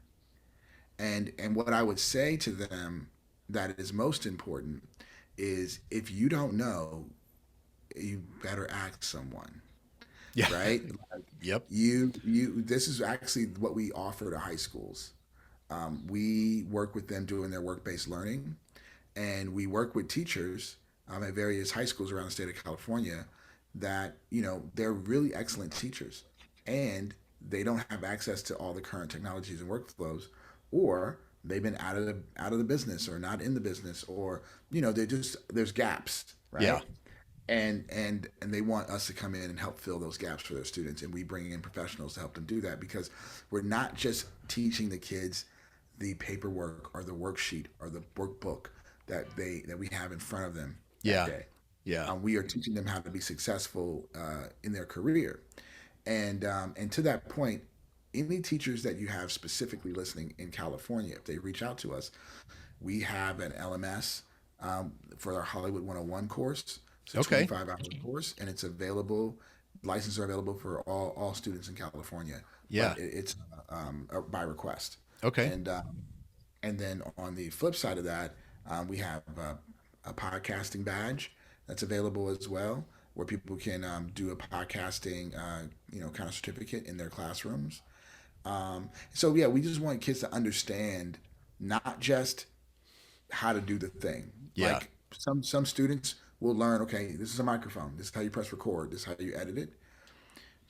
And what I would say to them that is most important is if you don't know, you better ask someone, Yeah. right? Like Yep. you this is actually what we offer to high schools. We work with them doing their work-based learning, and we work with teachers at various high schools around the state of California that they're really excellent teachers, and they don't have access to all the current technologies and workflows, or they've been out of the business or not in the business, or they just there's gaps, Yeah. right? And they want us to come in and help fill those gaps for their students, and we bring in professionals to help them do that because we're not just teaching the kids the paperwork or the worksheet or the workbook that we have in front of them that Yeah. day. Yeah. We are teaching them how to be successful in their career, and to that point, any teachers that you have specifically listening in California, if they reach out to us, we have an LMS for our Hollywood 101 course. It's a Okay. 25-hour course, and it's available. Licenses are available for all students in California, Yeah. but it's by request. Okay. And then on the flip side of that, we have a podcasting badge that's available as well, where people can do a podcasting, kind of certificate in their classrooms. So yeah, we just want kids to understand not just how to do the thing. Yeah. Like some students will learn, okay, this is a microphone. This is how you press record. This is how you edit it.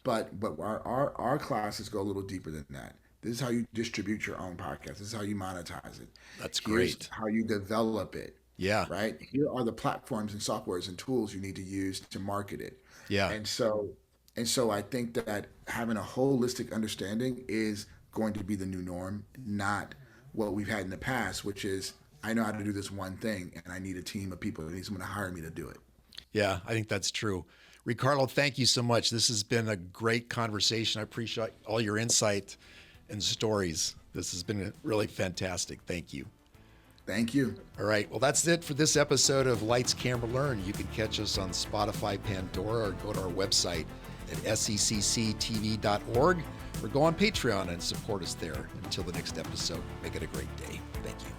But our classes go a little deeper than that. This is how you distribute your own podcast. This is how you monetize it. That's Here's great. how you develop it. Yeah. Right? Here are the platforms and softwares and tools you need to use to market it. Yeah. And so I think that having a holistic understanding is going to be the new norm, not what we've had in the past, which is I know how to do this one thing and I need a team of people. I need someone to hire me to do it. Yeah, I think that's true. Ri-Karlo, thank you so much. This has been a great conversation. I appreciate all your insight and stories. This has been really fantastic. Thank you. Thank you. All right. Well, that's it for this episode of Lights, Camera, Learn. You can catch us on Spotify, Pandora, or go to our website at secctv.org or go on Patreon and support us there. Until the next episode, make it a great day. Thank you.